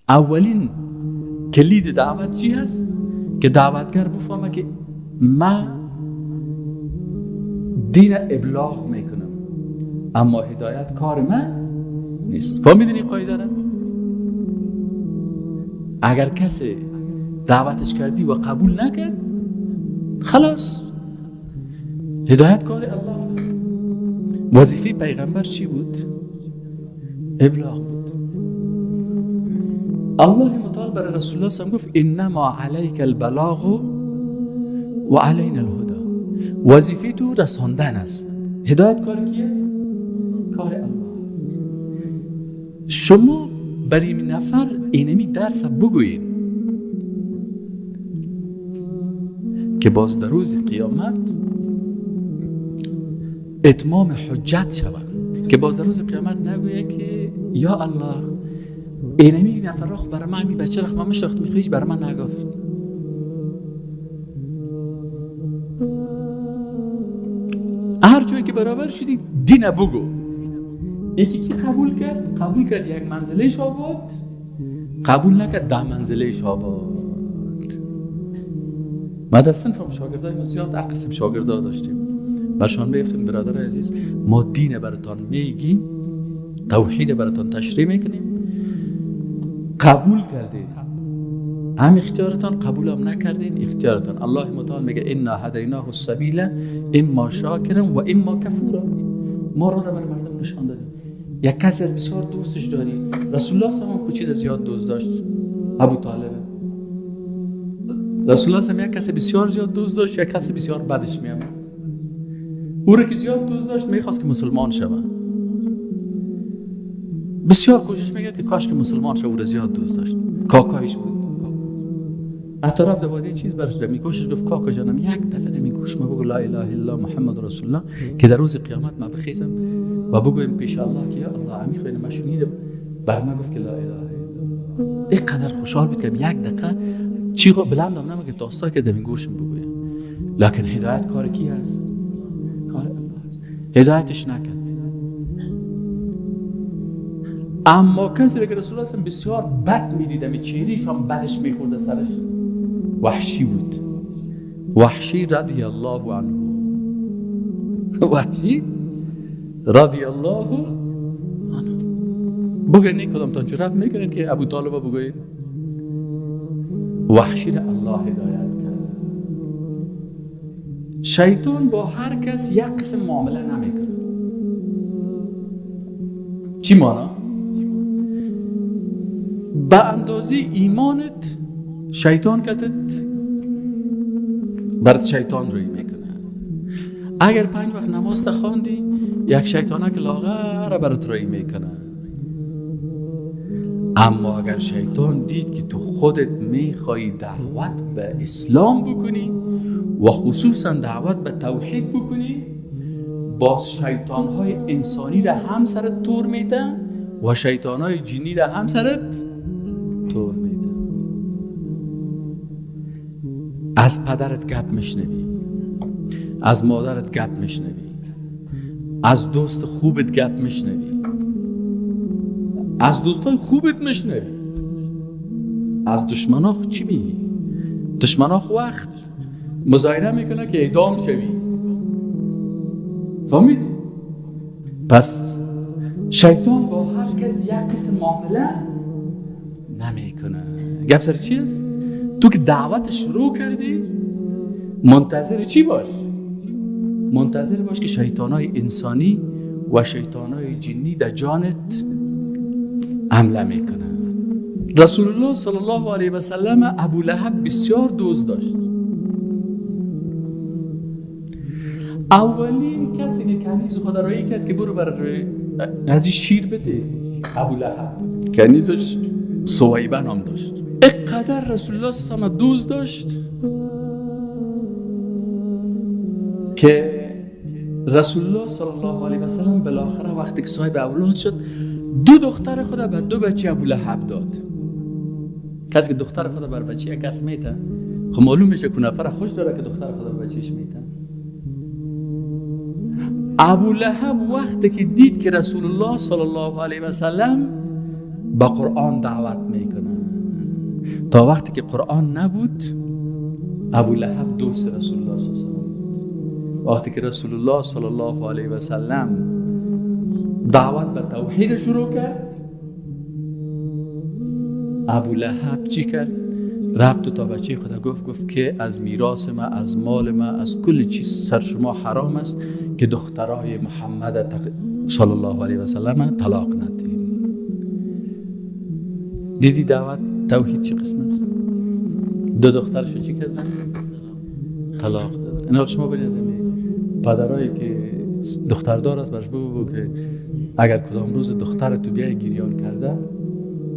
اولین کلید دعوت چی هست؟ که دعوتگر بفهمه که من دین ابلاغ میکنم اما هدایت کار من نیست. فهمیدین این قاعده را؟ اگر کسی دعوتش کردی و قبول نکرد، خلاص هدایت کار الله است. وظیفه پیغمبر چی بود؟ ابلاغ بود. الله متعال برای رسول الله صلی گفت انما علیک البلاغ و علینا الهدى. وظیفه تو رساندن است. هدایت کار کی است؟ کار الله. شما برای این نفر اینمی درس بگویید که باز در روز قیامت اتمام حجت شود، که باز در روز قیامت نگویه که یا الله اینمی نفر رخ برای من، این بچه رخ من مشتاخت میخویش برای من نگفت. هر جایی که برابر شدی دین بگو. یکی که قبول کرد یک منزله شاباد، قبول نکرد 10 منزله شاباد. ما در صنفم شاگردای ما زیاد قسم شاگردا داشتیم. برشان بیفتیم برادر عزیز، ما دین براتان میگیم، توحید براتان تشریح میکنیم، قبول کردید هم اختیارتان، قبول هم نکردین اختیارتان. الله متعال میگه انا هدیناه السبیل اما شاکرا و اما کفورا. ما را برای مردم نشان دادیم. یک کسی از بسیار دوستش داری. رسول الله صلی الله علیه و چیز زیاد دوست داشت، ابو طالب. رسول الله صلی الله علیه و یک کسی بسیار زیاد دوست داشت، یک کسی بسیار بدش میامد. او را که زیاد دوست داشت میخواست که مسلمان شود. بسیار کوشش میکرد که کاش که مسلمان شود. او را زیاد دوست داشت. کاکایش بود. حتی رفت دوادی چیز برش داد. میکوشش گفت کاکا جانم یک دفعه میگوش ما بگو لا اله الا الله محمد رسول الله که در روز قیامت ما بخیزم و بگویم پیش الله که یا الله همی خوینه ما شنیدم. بر ما گفت که لا اله الا الله. اینقدر خوشحال بود که یک دقیقه چی رو بلند هم نمیگه داستا که دمی گوشم بگویم. لکن هدایت کار کی است؟ کار الله است. هدایتش نکرد. اما کسی که رسول الله بسیار بد میدیدم، چهرهش هم بدش میخورد سرش، وحشی بود. وحشی رضی الله عنه. وحشی رضی الله عنه. بگوین کدام تا جرأت میکنین که ابو طالب بگوین؟ وحشی را الله هدایت کرد. شیطان با هر کس یک قسم معامله نمیکنه. چی مانا؟ به اندازه ایمانت شیطان کتت برات شیطان روی میکنه. اگر 5 وقت نماز تخواندی یک شیطانک لاغر برات روی میکنه. اما اگر شیطان دید که تو خودت میخوای دعوت به اسلام بکنی و خصوصا دعوت به توحید بکنی، باز شیطانهای انسانی را هم سرت تور میده و شیطانهای جنی را هم سرت تور میده. از پدرت گپ میشنوی، از مادرت گپ میشنوی، از دوست خوبت گپ میشنوی، از دوستای خوبت میشنوی. از دشمنا چی میگی؟ دشمنا وقت مظاهره میکنه که اعدام شوی. فهمیدی؟ پس شیطان با هر کس یک قسم معامله نمیکنه. گپ سر چی است؟ تو که دعوت شروع کردی منتظر چی باش؟ منتظر باش که شیطانای انسانی و شیطانای جنی در جانت حمله میکنه. رسول الله صلی الله علیه و سلم ابو لهب بسیار دوست داشت. اولین کسی که کنیز خدا رایی کرد که برو برای از شیر بده ابو لهب. کنیزش سویبه نام داشت. اقدر رسول الله صلی الله علیه و سلم دوست داشت که رسول الله صلی الله علیه و سلم بالاخره وقتی که صاحب اولاد شد 2 دختر خدا بر 2 بچه ابو لهب داد. کسی که دختر خدا بر بچه یک کس میته، خب معلوم میشه که نفر خوش داره که دختر خدا بر بچهش میته. ابو لهب وقتی که دید که رسول الله صلی الله علیه و سلم با قرآن دعوت میکنن. تا وقتی که قرآن نبود ابو لهب دوست رسول الله صلی الله علیه و سلم. وقتی که رسول الله صلی الله علیه و سلم دعوت به توحید شروع کرد، ابو لهب چی کرد؟ رفت تا بچه خدا گفت که از میراث ما، از مال ما، از کل چیز سر شما حرام است که دخترای محمد صلی الله علیه و سلم طلاق ندید. دیدی دعوت توحید چی قسم است؟ دو دخترشو چی کردن؟ طلاق داد. اینا رو شما برید از پدرایی که دختردار است برش بگو که اگر کدام روز دختر تو بیای گریان کرده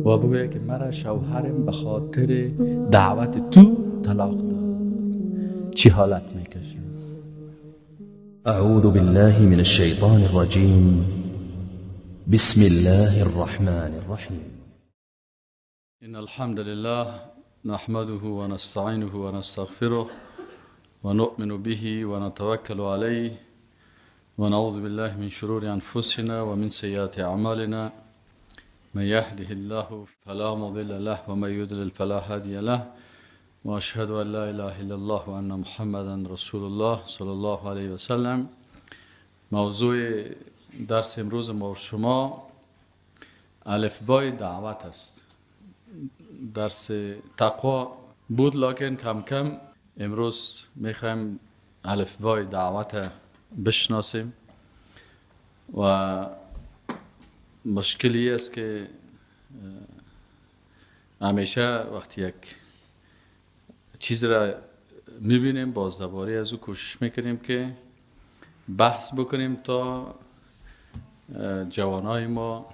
و بگویه که مرا شوهرم به خاطر دعوت تو طلاق داد، چی حالت میکشه؟ اعوذ بالله من الشیطان الرجیم. بسم الله الرحمن الرحیم. ان الحمد لله نحمده ونستعینه ونستغفره ونؤمن به ونتوکل علیه ونعوذ بالله من شرور انفسنا ومن سیئات اعمالنا. من يهده الله فلا مضل له ومن يضلل فلا هادي له واشهد ان لا اله الا الله وان محمدا رسول الله صلی الله علیه و سلم. موضوع درس امروز ما و شما الفبای دعوت است. درس تقوا بود لکن کم کم امروز میخوایم الفبای دعوت بشناسیم و مشکلی است که همیشه وقتی یک چیز را میبینیم باز دوباره از او کوشش میکنیم که بحث بکنیم تا جوانای ما،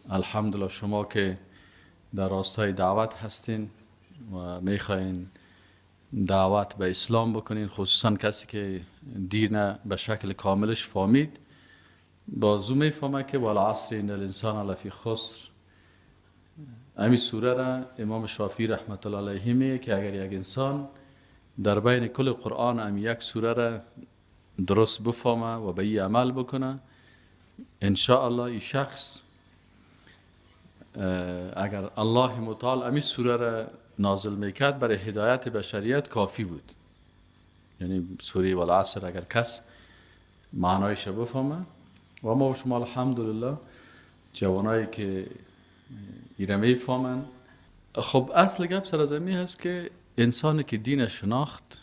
الحمدلله شما که در راستای دعوت هستین و میخواین دعوت به اسلام بکنین، خصوصا کسی که دین به شکل کاملش فهمید، بازو میفهمه که والعصر ان الانسان لفی خسر. همین سوره را امام شافعی رحمت الله علیه میگه که اگر یک انسان در بین کل قرآن هم یک سوره را درست بفهمه و به این عمل بکنه، ان شاء الله این شخص اگر الله متعال همین سوره را نازل میکرد برای هدایت بشریت کافی بود. یعنی سوره والعصر اگر کس معنایش بفهمه، و ما و شما الحمدلله جوانایی که ایره میفهمن. خب اصل گپ سر از می هست که انسانی که دین شناخت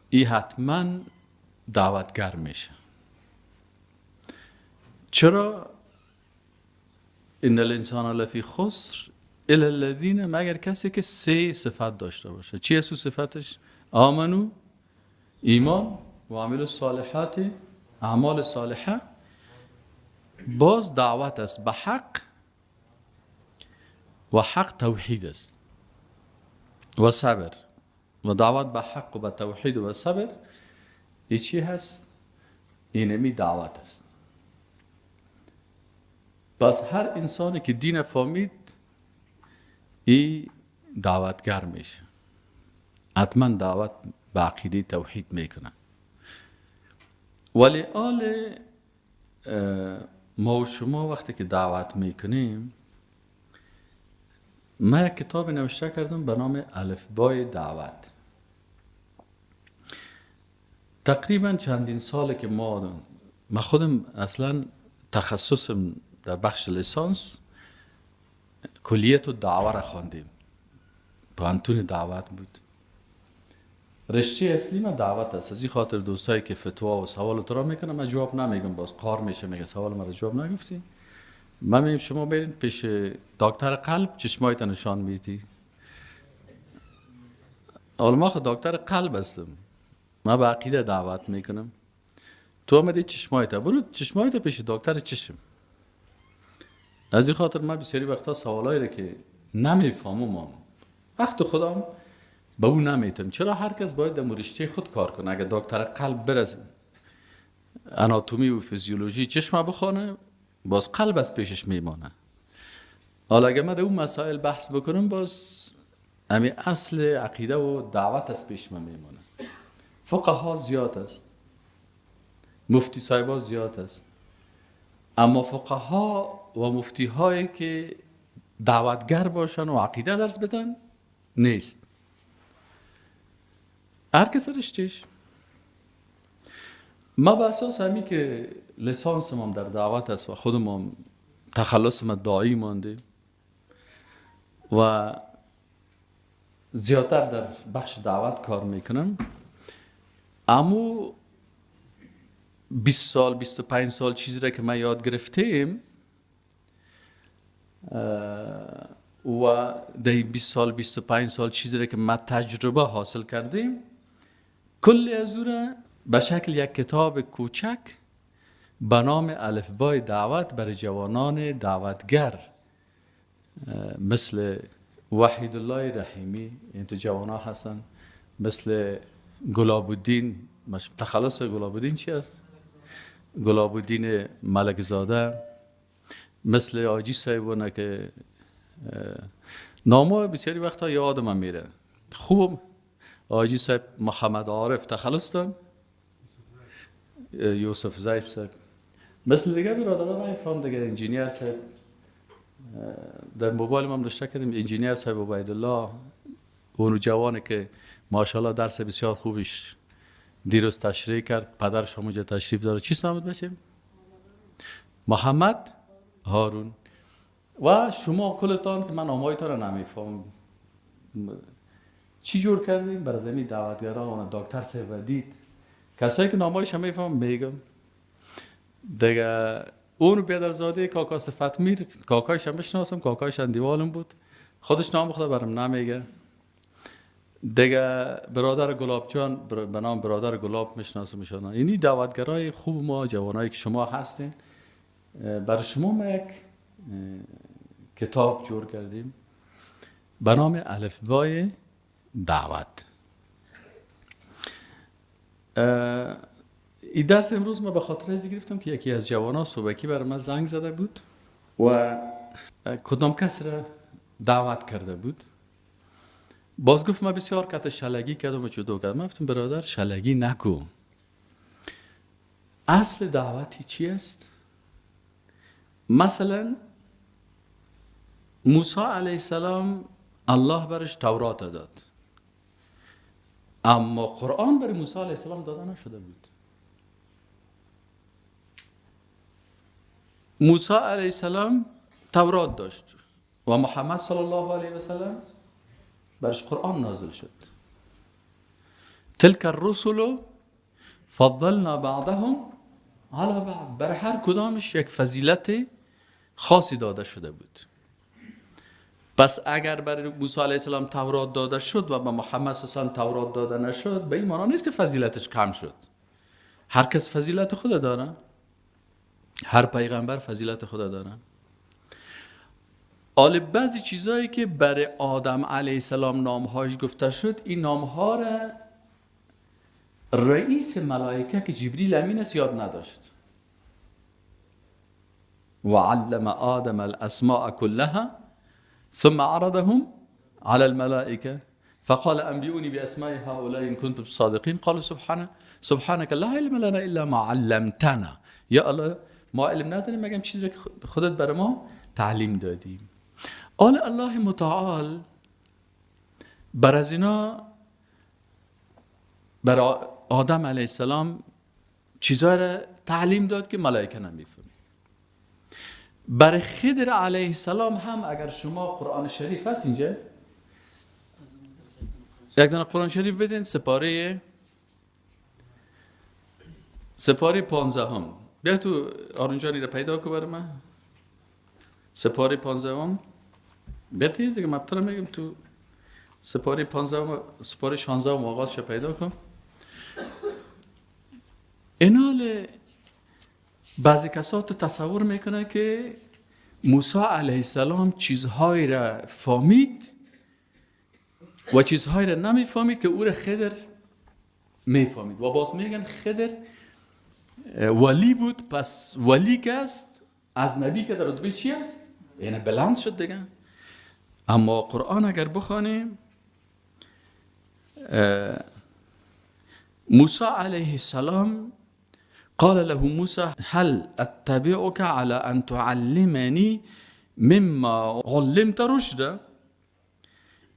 ای حتما دعوتگر میشه. چرا؟ ان الانسان لفی خسر الا الذین، مگر کسی که سه صفت داشته باشه. چی هست صفتش؟ آمنو، ایمان، و عمل الصالحات، اعمال صالحه. باز دعوت است به حق و حق توحید است و صبر. و دعوت به حق و به توحید و صبر ای چی هست؟ اینمی دعوت است. پس هر انسانی که دین فهمید ای دعوتگر میشه، حتما دعوت به عقیده توحید میکنه. ولی ما و شما وقتی که دعوت میکنیم، من یک کتاب نوشته کردم به نام الفبای دعوت. تقریبا چندین ساله که من خودم اصلا تخصصم در بخش لیسانس کلیت و دعوه را خواندیم، پانتون دعوت بود. رشته اصلی من دعوت است. از این خاطر دوستایی که فتوا و سوال تو را میکنم من جواب نمیگم، باز قار میشه میگه سوال مرا جواب نگفتی. من میگم شما برید پیش دکتر قلب چشمایت نشان میدی. اول ما خود دکتر قلب هستم، من به عقیده دعوت میکنم. تو آمدی چشمایت، برو چشمایت پیش دکتر چشم. از این خاطر من بسیاری وقتا سوالایی را که نمیفهمم وقت خودم به اون نمیتم. چرا؟ هر کس باید در رشته خود کار کنه. اگر دکتر قلب برسه آناتومی و فیزیولوژی چشم بخونه، باز قلب از پیشش میمانه. حالا اگر من در اون مسائل بحث بکنم، باز همین اصل عقیده و دعوت از پیش من میمانه. فقها زیاد است، مفتی صاحبا زیاد است، اما فقها و مفتی هایی که دعوتگر باشن و عقیده درس بدن نیست. هر کس رشتهش. ما به اساس همی که لیسانسم هم در دعوت است و خودم هم تخلصم داعی مانده و زیادتر در بخش دعوت کار میکنم، اما 20 سال 25 سال چیزی را که ما یاد گرفتیم و در 20 سال 25 سال چیزی را که ما تجربه حاصل کردیم، کلی از او را به شکل یک کتاب کوچک به نام الفبای دعوت برای جوانان دعوتگر مثل وحید الله رحیمی، این تو جوانان هستن، مثل گلاب الدین، تخلص گلاب الدین چی است؟ گلاب الدین ملک زاده، مثل آجی صاحبونه که نامه بسیاری وقتا یادم میره. خوب آجی صاحب محمد عارف تخلص دارن، یوسف زیف صاحب، مثل دیگه برادران ایفرام دیگه، انجینیر صاحب در موبایل ما نوشته کردیم، انجینیر صاحب عبیدالله، اون جوانی که ماشاءالله درس بسیار خوبش دیروز تشریح کرد، پدرش همونجا تشریف داره، چی نامت بشه؟ محمد هارون. و شما کلتان که من نامایتان رو نمیفهم چی جور کردیم برای زمین دعوتگران و دکتر سیودید، کسایی که نامایش هم میفهم میگم دیگه. اون بیادرزاده کاکا صفت میر، کاکایش هم بشناسم، کاکایش اندیوالم بود، خودش نام خدا برام نمیگه دیگه. برادر گلاب جان به نام برادر گلاب میشناسم ایشان. اینی دعوتگرای خوب ما، جوانایی که شما هستین، برای شما ما یک کتاب جور کردیم به نام الفبای دعوت. این درس امروز ما به خاطر ازی گرفتم که یکی از جوانان صبحکی برای من زنگ زده بود و کدام کس را دعوت کرده بود. باز گفت من بسیار کت شلگی کردم و جدو کردم. من گفتم برادر شلگی نکو. اصل دعوتی چی است؟ مثلا موسی علیه السلام الله برش تورات داد، اما قرآن برای موسی علیه السلام داده نشده بود. موسی علیه السلام تورات داشت و محمد صلی الله علیه و سلم برش قرآن نازل شد. تلک الرسل فضلنا بعضهم علی بعض، برای هر کدامش یک فضیلت خاصی داده شده بود. پس اگر برای موسی علیه السلام تورات داده شد و به محمد صلی الله علیه و سلم تورات داده نشد، به این معنی نیست که فضیلتش کم شد. هر کس فضیلت خود داره، هر پیغمبر فضیلت خود داره. حالا بعضی چیزایی که برای آدم علیه السلام نامهایش گفته شد، این نامها را رئیس ملائکه که جبریل امین است یاد نداشت. وعلم آدم الاسماء كلها ثم عرضهم على الملائكه فقال انبئوني باسماء هؤلاء ان كنتم صادقين قالوا سبحانك لا علم لنا الا ما علمتنا. یا الله ما علم نداریم مگر چیزی که خودت برای ما تعلیم دادیم. الله متعال بر از اینا برای آدم علیه السلام چیزایی را تعلیم داد که ملائکه نمیفهمید. برای خضر علیه السلام هم اگر شما قرآن شریف هست اینجا یک دانه قرآن شریف بدین، سپاره 15 هم. بیا تو آرونجانی را پیدا که برای من سپاره 15 هم. بیا تیزی که مبتر میگم تو سپاره 15 هم، سپاره 16 هم آغازش پیدا کن. اینال بعضی کسات تصور میکنه که موسی علیه السلام چیزهایی را فهمید و چیزهایی را نمیفهمید که او را خضر میفهمید. و باز میگن خضر ولی بود، پس ولی که است از نبی که در رتبه چی است؟ یعنی بلند شد دیگه. اما قرآن اگر بخوانیم موسی علیه السلام قال له موسی هل اتبعك على ان تعلمني مما علمت رشد.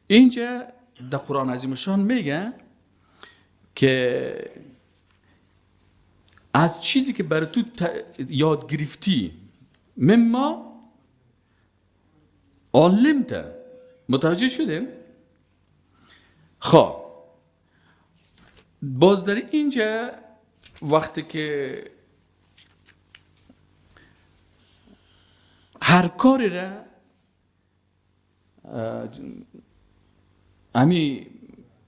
اینجا در قرآن عظیم شان میگه که از چیزی که برای تو یاد گرفتی، مما علمت. متوجه شدیم؟ خب باز در اینجا وقتی که هر کاری را امی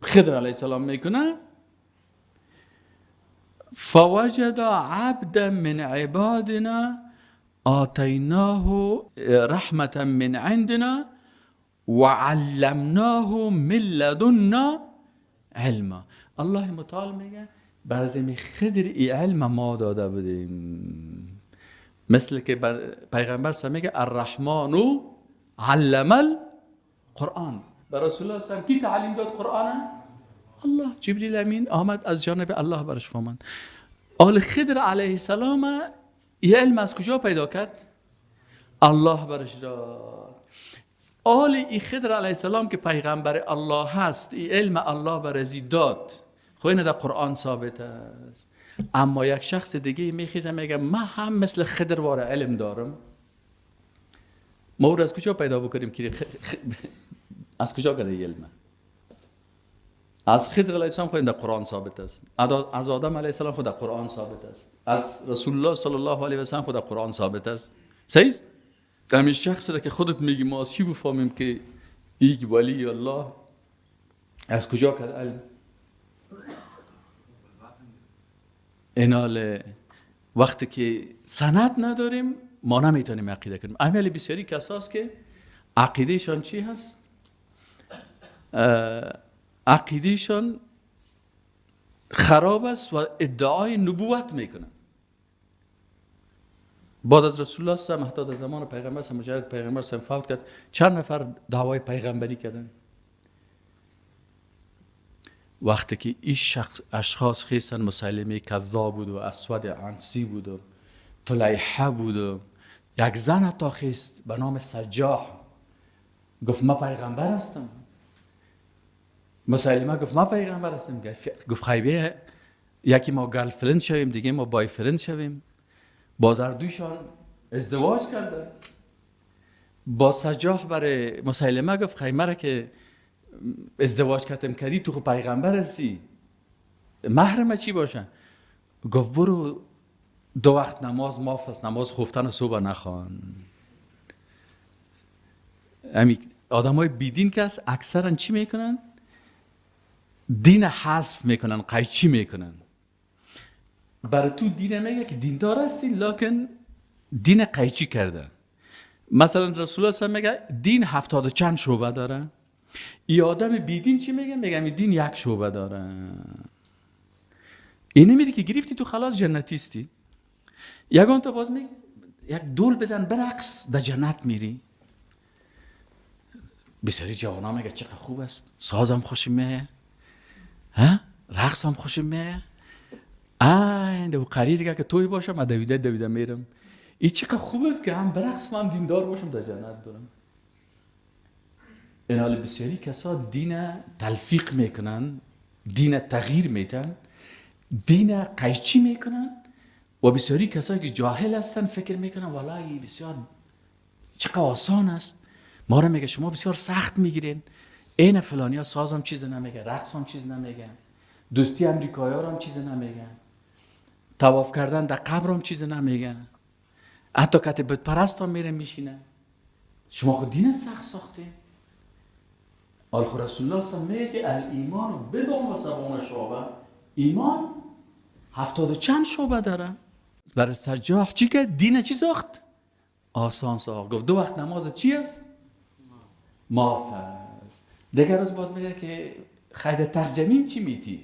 خضر علیه السلام میکنه، فوجد عبدا من عبادنا آتیناه رحمة من عندنا وعلمناه من لدنا علما. الله متعال میگه بر زمین خضر ای علم ما داده بودیم، مثل که پیغمبر سا میگه الرحمن علم القرآن. بر رسول الله سلام کی تعلیم داد قرآن؟ الله. جبریل امین آمد از جانب الله برش فرماند. آل خضر علیه السلام یه علم از کجا پیدا کرد؟ الله برش داد. آل ای خضر علیه السلام که پیغمبر الله هست، ای علم الله برزی داد. خب این در قرآن ثابت است. اما یک شخص دیگه میخیزه میگه من هم مثل خضر واره علم دارم. ما او از کجا پیدا بکنیم که از کجا کرده علمه؟ از خضر علیه السلام خود در قرآن ثابت است، از آدم علیه السلام خود در قرآن ثابت است، از رسول الله صلی الله علیه و سلم خود در قرآن ثابت است. صحیح است؟ همین شخص را که خودت میگی ما از چی بفهمیم که یک ولی الله از کجا کرده علم؟ اینال وقتی که سند نداریم ما نمیتونیم عقیده کنیم. امیل بسیاری کساست که عقیدهشان چی هست؟ عقیدهشان خراب است و ادعای نبوت میکنن. بعد از رسول الله صلی الله علیه و آله زمان پیغمبر صلی مجرد پیغمبر صلی فوت کرد، چند نفر دعوای پیغمبری کردن. وقتی که این اشخاص خیستن، مسیلمه کذاب بود و اسود عنسی بود و طلیحه بود و یک زن حتی خیست به نام سجاح، گفت ما پیغمبر هستم. مسیلمه گفت ما پیغمبر هستیم. گفت خیبه یکی ما گرل فرند شویم، دیگه ما بای فرند شویم. باز هر دویشان ازدواج کرده. با سجاح برای مسیلمه گفت خیمه را که ازدواج کردم کردی تو خود پیغمبر هستی، محرم چی باشه؟ گفت برو 2 وقت نماز معاف است، نماز خفتن صبح نخوان. امی آدم های بیدین که هست اکثرا چی میکنن؟ دین حذف میکنن، قیچی میکنن. برای تو دین میگه که دیندار هستی لکن دین قیچی کرده. مثلا رسول الله میگه دین 70 و چند شعبه داره. ای آدم بیدین چی میگه؟ میگه دین 1 شعبه داره. اینه میری که گرفتی تو خلاص جنتیستی. یگان تو باز میگه یک دول بزن برقص در جنت میری. بسیاری جوانا میگه چقدر خوب است، سازم خوشم میه، رقصم خوشم میه. ده و قریر دیگه که توی باشم من دویده میرم. این چقدر خوب است که هم برقصم هم دیندار باشم در جنت برم. این حال بسیاری کسا دین تلفیق میکنن، دین تغییر میتن، دین قیچی میکنن و بسیاری کسایی که جاهل هستن فکر میکنن والله بسیار چقدر آسان است. ما را میگه شما بسیار سخت میگیرین. این فلانی ها سازم چیز نمیگه، رقص هم چیز نمیگه، دوستی امریکایی ها هم چیز نمیگه، طواف کردن در قبر هم چیز نمیگه، حتی که بت پرست هم میره میشینه. شما خود دین سخت ساخته. آل رسول الله صلی الله علیه و میگه الایمان بدون و 70 شعبه. ایمان 70 و چند شعبه داره. برای سجاح چی که دین چی ساخت؟ آسان ساخت. گفت 2 وقت نماز چی است؟ معاف است. دیگر روز باز میگه که خیر ترجمیم چی میتی؟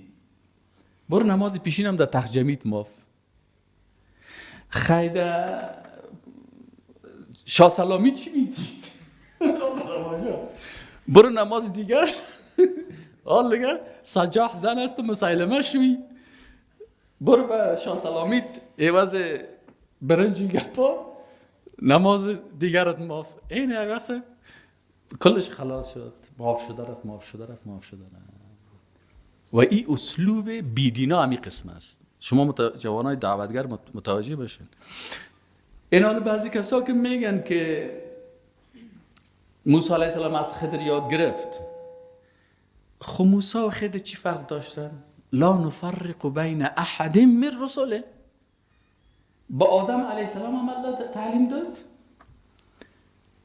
برو نماز پیشینم در ترجمیت معاف. خیر شاه سلامی چی میتی؟ برو نماز دیگر. حال دیگر سجاح زن است و مسیلمه شوی. برو به شاه سلامیت عوض برنجی گپا نماز دیگرت معاف. این یک وقت کلش خلاص شد، معاف شده رفت، معاف شده رفت، معاف شده رفت. و این اسلوب بیدینا همی قسم است. شما جوانای دعوتگر متوجه بشین. این حال بعضی کسا که میگن که موسی علیه السلام از خضر یاد گرفت. خب موسی و خضر چی فرق داشتن؟ لا نفرق بین احد من رسله. با آدم علیه السلام هم الله تعلیم داد،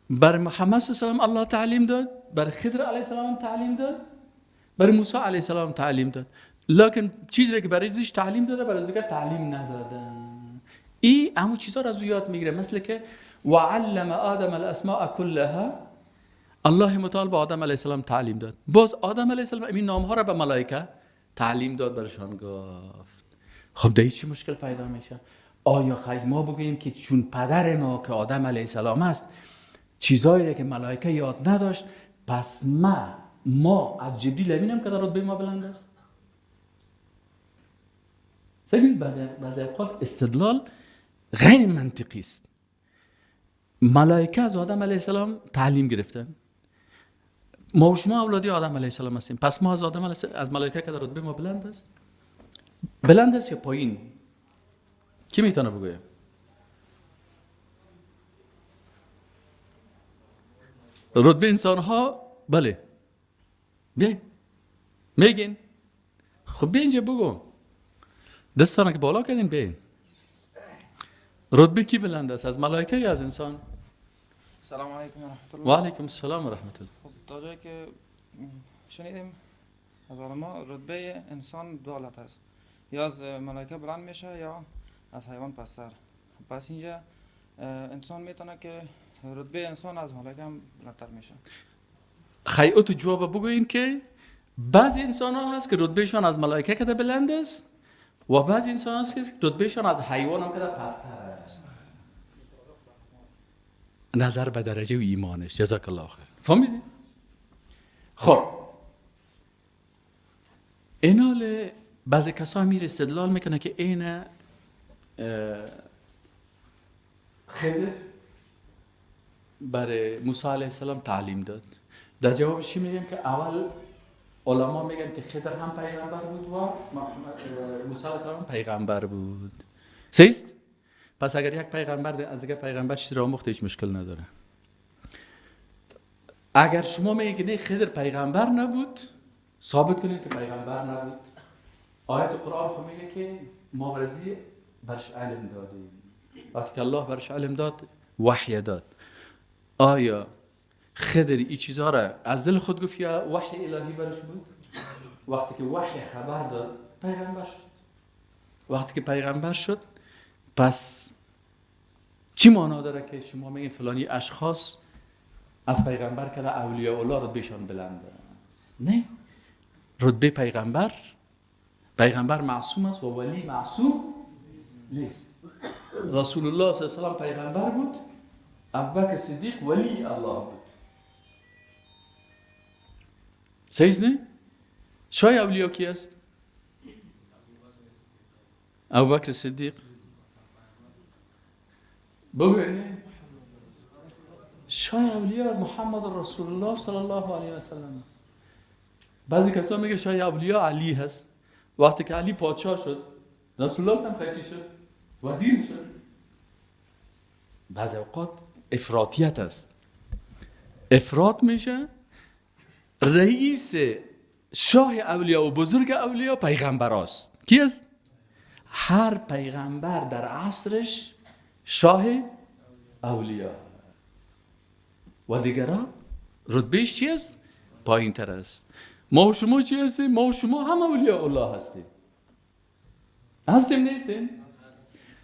بر محمد صلی الله علیه و الله تعلیم داد، بر خضر علیه السلام هم تعلیم داد، بر موسی علیه السلام تعلیم داد. لکن چیزی که برای زیش تعلیم داده برای دیگه تعلیم نداده. این همون چیزا رو از او یاد میگیره. مثل که وعلم آدم الاسماء کلها، الله متعال به آدم علیه السلام تعلیم داد. باز آدم علیه السلام این نام ها را به ملائکه تعلیم داد، برشان گفت. خب دیگه چی مشکل پیدا میشه؟ آیا خیلی ما بگوییم که چون پدر ما که آدم علیه السلام است چیزایی که ملائکه یاد نداشت، پس ما از جبریل امینم که در رتبه ما بلند است؟ سبیل بعضی اوقات استدلال غیر منطقی است. ملائکه از آدم علیه السلام تعلیم گرفتن، ما و شما اولادی آدم علیه السلام هستیم، پس ما از آدم از ملائکه که در رتبه ما بلند است؟ بلند است یا پایین؟ کی میتونه بگه؟ رتبه انسان ها بله بیاین میگین. خب بیا اینجا بگو، دستانه که بالا کردین بیاین. رتبه کی بلند است، از ملائکه یا از انسان؟ سلام علیکم و رحمت الله. و علیکم السلام و رحمت الله. خب تا جایی که شنیدیم از علما رتبه انسان دو حالت است، یا از ملائکه بلند میشه یا از حیوان پستر. پس اینجا انسان میتونه که رتبه انسان از ملائکه هم بلندتر میشه. خیلی تو جواب بگوین که بعضی انسان ها هست که رتبهشان از ملائکه کده بلند است و بعضی انسان هست که رتبهشان از حیوان هم کده پستر است. نظر به درجه و ایمانش. جزاک الله خیر. فهمیدی؟ خب اینال بعضی کسا میره استدلال میکنه که این خضر برای موسی علیه السلام تعلیم داد. در جوابش میگم که اول علما میگن که خضر هم پیغمبر بود و موسی علیه السلام هم پیغمبر بود. سیست؟ پس اگر یک پیغمبر از دیگه پیغمبر چیزی را آموخته هیچ مشکل نداره. اگر شما میگید که نه خضر پیغمبر نبود، ثابت کنید که پیغمبر نبود. آیت قرآن خود میگه که ما برزی برش علم دادیم. وقتی که الله برش علم داد وحی داد. آیا خضر این چیزها را از دل خود گفت یا وحی الهی برش بود؟ وقتی که وحی خبر داد پیغمبر شد. وقتی که پیغمبر شد پس چی معنا داره که شما میگین فلانی اشخاص از پیغمبر که اولیاء الله رتبهشان بلند است؟ نه، رتبه پیغمبر معصوم است و ولی معصوم نیست. رسول الله صلی الله علیه و پیغمبر بود، ابوبکر صدیق ولی الله بود. صحیح نه؟ شای اولیاء کی است؟ ابوبکر صدیق. بگویید شای اولیاء محمد رسول الله صلی الله علیه و سلم. بعضی کسا میگه شای اولیاء علی هست. وقتی که علی پادشاه شد رسول الله هم خیلی شد، وزیر شد. بعضی اوقات افراطیت است. افراط میشه. رئیس شاه اولیاء و بزرگ اولیاء پیغمبر است. کی است؟ هر پیغمبر در عصرش شاه اولیاء و دیگران رتبهش چی است؟ پایین تر است. ما و شما چی هستیم؟ ما و شما هم اولیاء الله هستیم. هستیم نیستیم؟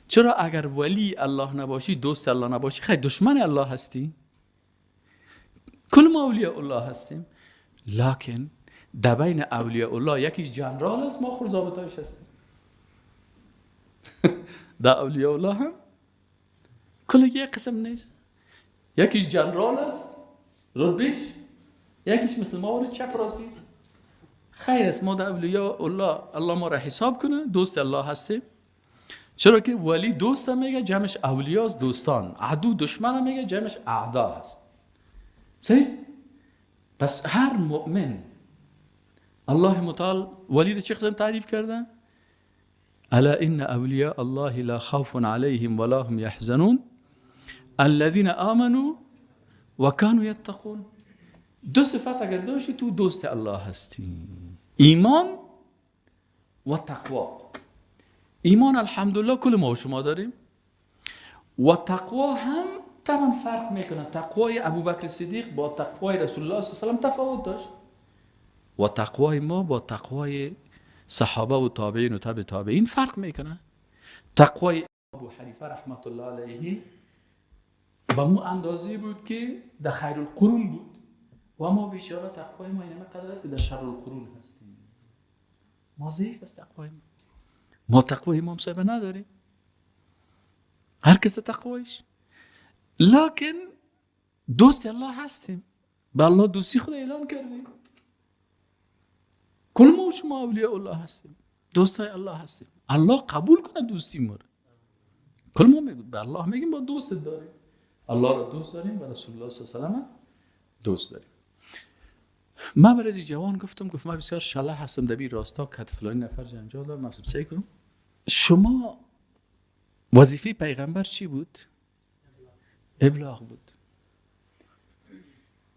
چرا اگر ولی الله نباشی، دوست الله نباشی، خیلی دشمن الله هستی؟ کل ما اولیاء الله هستیم. لکن در بین اولیاء الله یکی جنرال است، ما خود ضابطایش هستیم. در اولیاء الله هم کل یک قسم نیست. یکی جنرال است رتبهش، یکیش مثل ما ورد چپ راسی است. خیر است ما در اولیاء الله ما را حساب کنه، دوست الله هستیم. چرا که ولی دوست هم میگه جمعش اولیاست، دوستان. عدو دشمن هم میگه جمعش اعدا هست. سیست؟ پس هر مؤمن الله متعال ولی رو چه قسم تعریف کرده؟ الا ان اولیاء الله لا خوف عليهم ولا هم يحزنون الذين آمنوا و كانوا يتقون. دو صفت اگر داشتی تو دوست الله هستی: ایمان و تقوا. ایمان الحمدلله کل ما و شما داریم، و تقوا هم طبعا فرق میکنه. تقوای ابوبکر صدیق با تقوای رسول الله صلی الله علیه و تفاوت داشت، و تقوای ما با تقوای صحابه و تابعین و تبع تابعین فرق میکنه. تقوای ابو حنیفه رحمت الله علیه به مو اندازه بود که در خیر القرون بود، و ما بیچاره تقوای ما اینه قدر است که در شر القرون هستیم. ما ضعیف است تقوای ما تقوای ما مصیبه نداریم، هر کس تقوایش. لکن دوست الله هستیم، به الله دوستی خود اعلان کردیم. کل ما و شما اولیاء الله هستیم، دوستای الله هستیم. الله قبول کنه دوستی ما. کل ما میگیم به الله میگیم با دوست داریم، الله را دوست داریم و رسول الله صلی الله علیه و دوست داریم. من برای جوان گفتم من بسیار شله هستم در بی راستا که فلانی نفر جنجال دارم. من سعی کنم شما وظیفه پیغمبر چی بود؟ ابلاغ بود.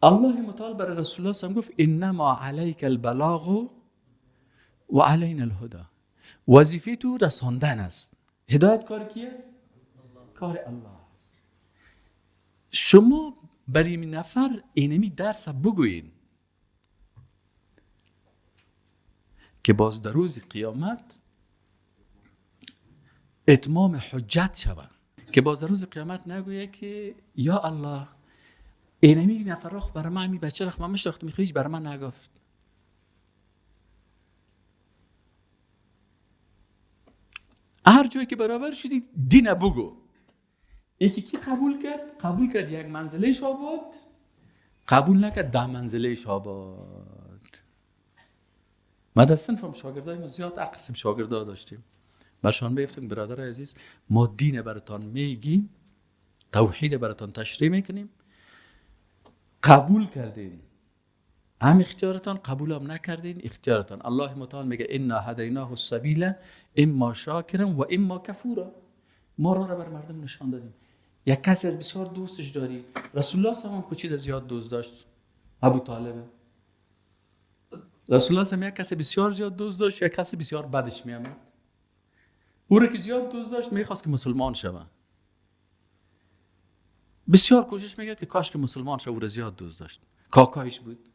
الله متعال برای رسول الله صلی گفت انما علیک البلاغ و علینا الهدى. وظیفه تو رساندن است. هدایت کار کی است؟ کار الله است. شما برای این نفر اینمی درس بگوین که باز در روز قیامت اتمام حجت شود، که باز در روز قیامت نگویه که یا الله اینمی نفر رخ برای من، می بچه رخ من مشتاخت میخویش برای من نگفت. هر جایی که برابر شدی دین بگو. یکی کی قبول کرد؟ قبول کرد یک منزله شاباد، قبول نکرد 10 منزله شاباد. ما در صنفم شاگردای ما زیاد قسم شاگردا داشتیم. برشان بیفتیم برادر عزیز ما دین براتان میگیم، توحید براتان تشریح میکنیم، قبول کردین هم اختیارتان، قبول هم نکردین اختیارتان. الله متعال میگه انا هدیناه السبیل اما شاکرا و اما کفورا. ما را بر مردم نشان دادیم. یک کسی از بسیار دوستش داری، رسول الله صلی الله علیه و چیز زیاد دوست داشت، ابو طالب. رسول الله صلی الله علیه و یک کسی بسیار زیاد دوست داشت، یک کسی بسیار بدش میامد. او را که زیاد دوست داشت میخواست که مسلمان شود، بسیار کوشش میکرد که کاش که مسلمان شود. او را زیاد دوست داشت، کاکایش بود.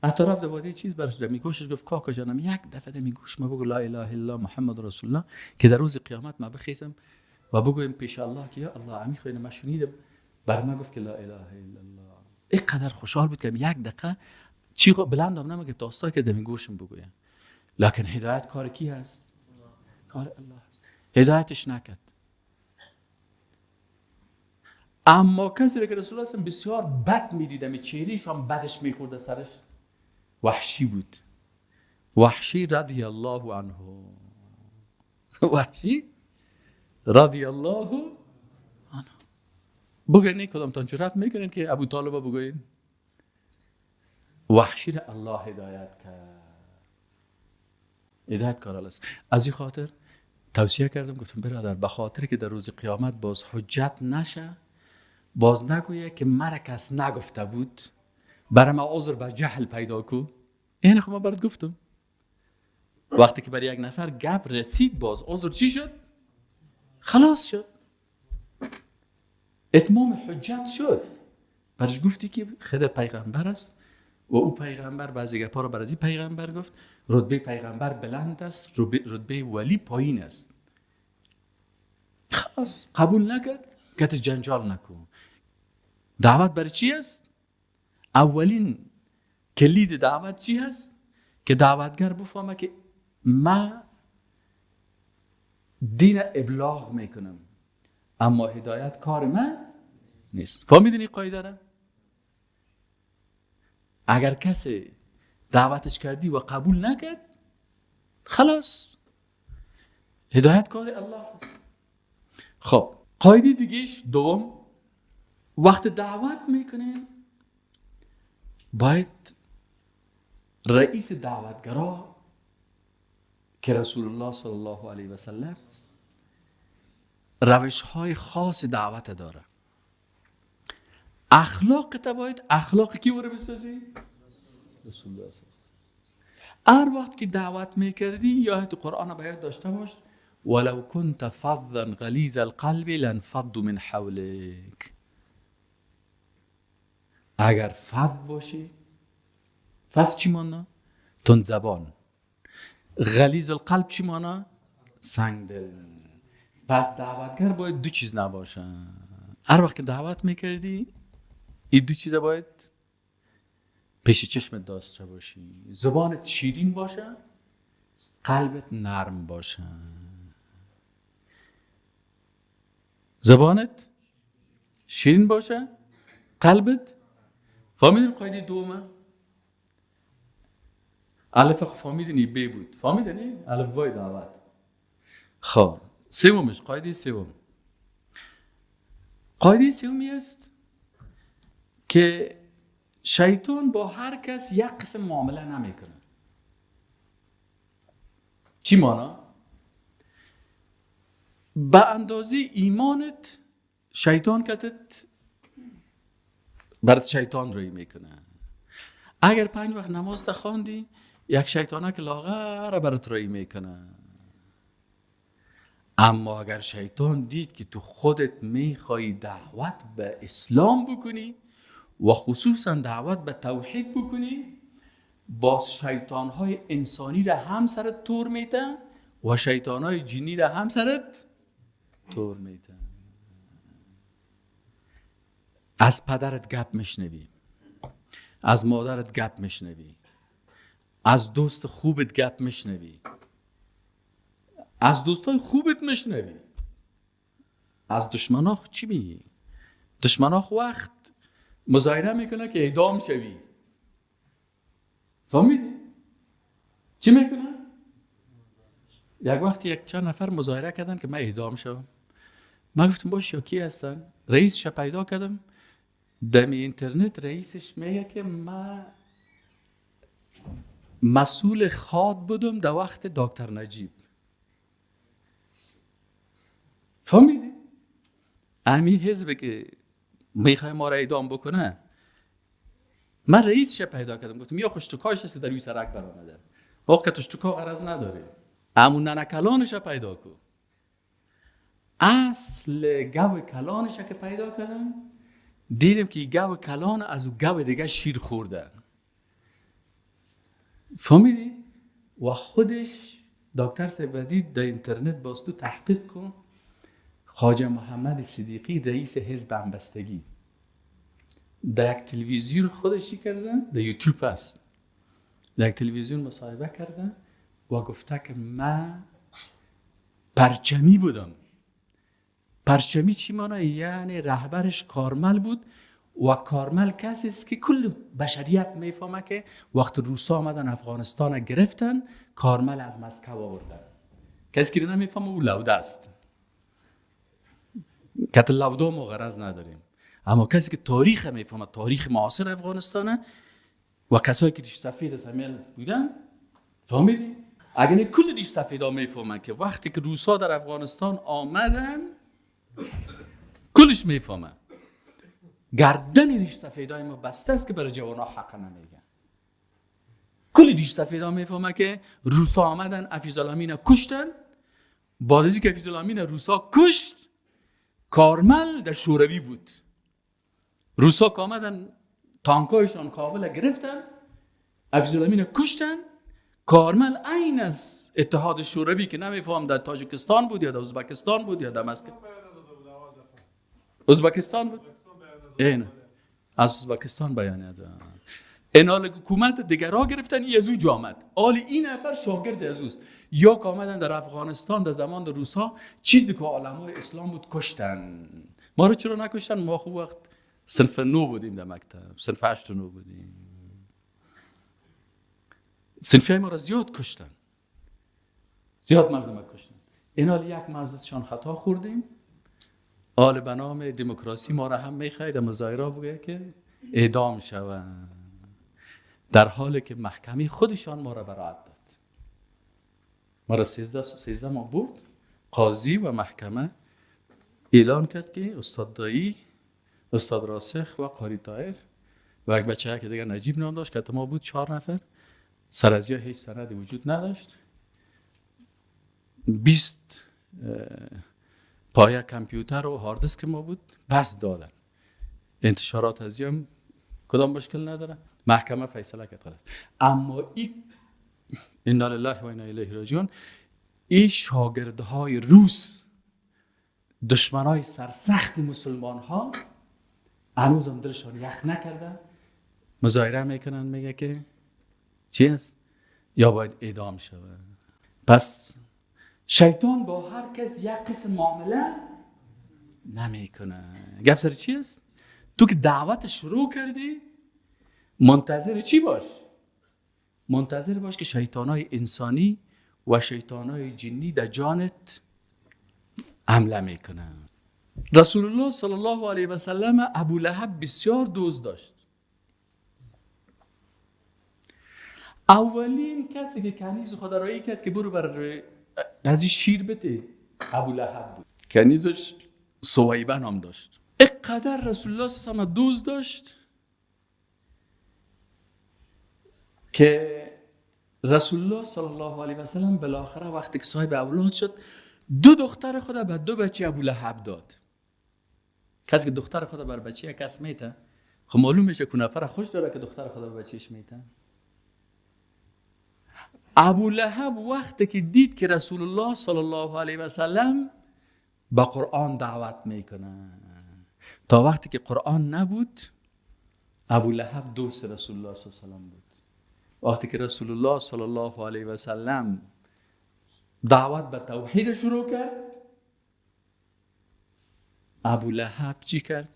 حتی رفت دوادی چیز برش میگوشش گفت کاکا جانم یک دفعه میگوش ما بگو لا اله الا الله محمد رسول الله که در روز قیامت ما بخیزم و بگویم پیش الله که یا الله امی خوینه ما شنیدم بر ما گفت که لا اله الا الله. اینقدر خوشحال بود که یک دقیقه چی بلندم نمیگه تا استا که دمی گوشم بگویم. لکن هدایت کار کی هست؟ کار الله هست. هدایتش نکرد. اما کسی که رسول الله بسیار بد میدیدم، چهرهش هم بدش میخورد سرش، وحشی بود. وحشی رضی الله عنه. وحشی رضی الله عنه. بگوین کدام تان جرأت میکنین که ابو طالب بگوین؟ وحشی را الله هدایت کرد. هدایت کار الله است. از این خاطر توصیه کردم، گفتم برادر به خاطر که در روز قیامت باز حجت نشه، باز نگویه که مرا کس نگفته بود، برای ما عذر بر جهل پیدا کو. این خب من برات گفتم وقتی که برای یک نفر گپ رسید باز عذر چی شد؟ خلاص شد، اتمام حجت شد. برش گفتی که خدا پیغمبر است و او پیغمبر بعضی گپا رو برای پیغمبر گفت. رتبه پیغمبر بلند است، رتبه ولی پایین است. خلاص قبول نکرد کتش جنجال نکن. دعوت برای چی است؟ اولین کلید دعوت چی هست؟ که دعوتگر بفهمه که من دین ابلاغ میکنم اما هدایت کار من نیست. فهمیدین این قاعده را؟ اگر کسی دعوتش کردی و قبول نکرد خلاص هدایت کار الله است. خب قاعده دیگهش دوم، وقت دعوت میکنین باید رئیس دعوتگرا که رسول الله صلی الله علیه و سلم است روش های خاص دعوت داره. اخلاق تا باید اخلاق کی بره بسازی؟ رسول الله صلی الله. هر وقت که دعوت میکردی یا تو قرآن باید داشته باش ولو كنت فظا غلیظ القلب لانفضوا من حولك. اگر فظ باشی، فظ چی مانا؟ تند زبان. غلیظ القلب چی مانا؟ سنگ دل. پس دعوتگر باید دو چیز نباشه. هر وقت که دعوت میکردی این دو چیز باید پیش چشمت داشته باشی. زبانت شیرین باشه، قلبت نرم باشه. زبانت شیرین باشه، قلبت. فهمیدین قاعده دومه؟ الف فهمیدین ب بود. فهمیدین الف بای دعوت. خب سومش قاعده سوم. قاعده سومی است که شیطان با هر کس یک قسم معامله نمیکنه. چی مانا؟ به اندازه ایمانت شیطان کتت برات شیطان روی میکنه. اگر 5 وقت نماز تخواندی یک شیطانه که لاغر برات روی میکنه. اما اگر شیطان دید که تو خودت میخوای دعوت به اسلام بکنی و خصوصا دعوت به توحید بکنی، باز شیطانهای انسانی را هم سرت تور میتن و شیطانهای جنی را هم سرت تور میتن. از پدرت گپ میشنوی، از مادرت گپ میشنوی، از دوست خوبت گپ میشنوی، از دوستای خوبت میشنوی. از دشمنا چی میگی؟ دشمنا وقت مظاهره میکنه که اعدام شوی. فهمیدی؟ چی میکنه؟ یک وقت یک چند نفر مظاهره کردن که من اعدام شوم. من گفتم باش یا کی هستن؟ رئیسش پیدا کردم. دم اینترنت رئیسش میگه که من مسئول خاد بودم در وقت دکتر نجیب. فهمیدی؟ امی حزب که میخوای ما را اعدام بکنه، من رئیسش پیدا کردم. گفتم یا خوشتکایش هستی در روی سرک برآمده، وقت توشتکا غرض نداره، امون ننکلانش پیدا کن. اصل گو کلانش که پیدا کردم، دیدم که گو کلان از او گو دیگه شیر خورده. فهمیدی؟ و خودش دکتر سیبدی در اینترنت باز تو تحقیق کن. خواجه محمد صدیقی رئیس حزب همبستگی در یک تلویزیون خودشی کردن، در یوتیوب هست، در یک تلویزیون مصاحبه کردن و گفته که من پرچمی بودم. پرچمی چی مانه؟ یعنی رهبرش کارمل بود و کارمل کسی است که کل بشریت میفهمه که وقت روسا آمدن افغانستان گرفتن، کارمل از مسکو آوردن. کسی که نمیفهمه او لوده است. کت لوده ما غرض نداریم، اما کسی که تاریخ میفهمه، تاریخ معاصر افغانستانه و کسایی که ریش سفید از همه بودن، فهمیدی؟ اگر کل ریش سفیدا میفهمن که وقتی که روسا در افغانستان آمدن، کلش میفهمن گردن ریش سفیدای ما بسته است که برای جوانا حق نمیگن. کل ریش سفیدا میفهمن که روسا آمدن افیزالامین کشتن. بعد از اینکه افیزالامین روسا کشت، کارمل در شوروی بود. روسا که آمدن تانکایشان کابل گرفتن، افیزالامین کشتن. کارمل عین از اتحاد شوروی که نمیفهم در تاجیکستان بود یا در ازبکستان بود یا در مسکو. ازبکستان بود. این از ازبکستان بیانیه داد. اینال حکومت دیگر را گرفتن، یزو جامد. آلی این نفر شاگرد یزوست. یا که آمدن در افغانستان در زمان در روسا چیزی که علمای اسلام بود کشتن. ما رو چرا نکشتن؟ ما خوب وقت صنف 9 بودیم در مکتب، صنف 8 و 9 بودیم. صنفی های ما را زیاد کشتن، زیاد مردم کشتن. این حال یک مجلسشان خطا خوردیم، حال به نام دموکراسی ما را هم میخواهید مظاهره بگه که اعدام شوند، در حالی که محکمه خودشان ما را برائت داد. ما را 13 ماه برد، قاضی و محکمه اعلان کرد که استاد دایی، استاد راسخ و قاری طاهر و یک بچه که دیگر نجیب نام داشت که ما بود 4 نفر، سر از هیچ سندی وجود نداشت، 20 پایه کامپیوتر و هارد دیسک ما بود، بس دادن. انتشارات از هم کدام مشکل نداره، محکمه فیصله کرد خلاص. اما این انا لله و انا الیه راجعون، این شاگردهای روس، دشمنای سرسخت مسلمان ها، هنوز هم دلشان یخ نکرده، مظاهره میکنن، میگه که چی است؟ یا باید اعدام شود. پس شیطان با هر کس یک قسم معامله نمیکنه. گپ سر چی است؟ تو که دعوت شروع کردی، منتظر چی باش؟ منتظر باش که شیطانای انسانی و شیطانای جنی در جانت حمله میکنه. رسول الله صلی الله علیه و سلم ابو لهب بسیار دوست داشت. اولین کسی که کنیز خدا رایی کرد که برو بر از این شیر بده ابو لهب بود. کنیزش سویبه نام داشت. اقدر رسول الله صلی الله علیه و سلم دوست داشت که رسول الله صلی الله علیه و سلم بالاخره وقتی که صاحب اولاد شد، 2 دختر خود به 2 بچه ابو لهب داد. کسی که دختر خود بر بچه کس میته، خب معلوم میشه که نفر خوش داره که دختر خود بر بچهش میته. ابو لهب وقتی که دید که رسول الله صلی الله علیه و سلم با قرآن دعوت میکنه، تا وقتی که قرآن نبود ابو لهب دوست رسول الله صلی الله علیه و سلم بود. وقتی که رسول الله صلی الله علیه و سلم دعوت به توحید شروع کرد، ابو لهب چی کرد؟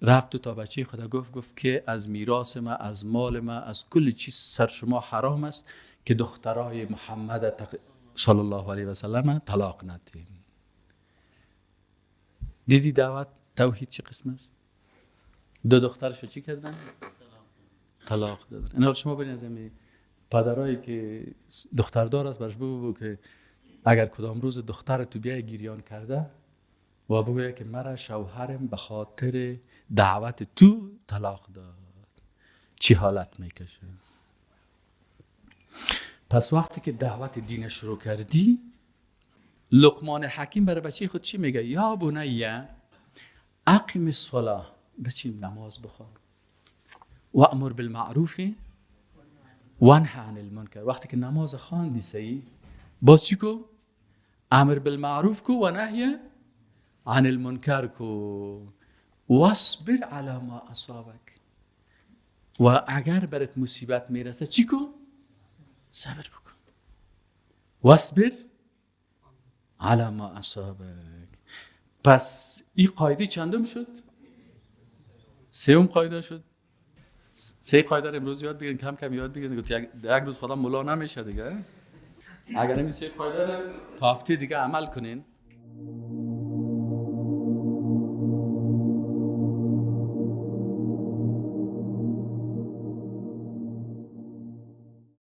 رفت تا بچه خدا گفت که از میراث ما، از مال ما، از کل چیز سر شما حرام است که دخترای محمد صلی الله علیه و سلم طلاق ندین. دیدی دعوت توحید چه قسم است؟ 2 دخترشو چی کردن؟ طلاق دادن. اینا شما ببینید از این پدرایی که دختردار است برش بگو که اگر کدام روز دختر تو بیای گریان کرده و بگویه که مرا شوهرم به خاطر دعوت تو طلاق داد، چی حالت میکشه؟ پس وقتی که دعوت دین شروع کردی، لقمان حکیم برای بچه خود چی میگه؟ یا بنیه اقیم الصلاه، بچه نماز بخوان و امر بالمعروف و انه عن المنکر. وقتی که نماز خواندی صحیح، باز چی کو؟ امر بالمعروف کو و نهی عن المنکر کو، واصبر علی ما اصابک. و اگر برات مصیبت میرسه چی کو؟ صبر بکن. واصبر علی ما اصابک. پس این قاعده چندم شد؟ 3م قاعده شد. 3 قاعده امروز یاد بگیرین، کم کم یاد بگیرین که یک روز خدا مولا نمیشه دیگه. اگر این 3 قاعده رو تا هفته دیگه عمل کنین،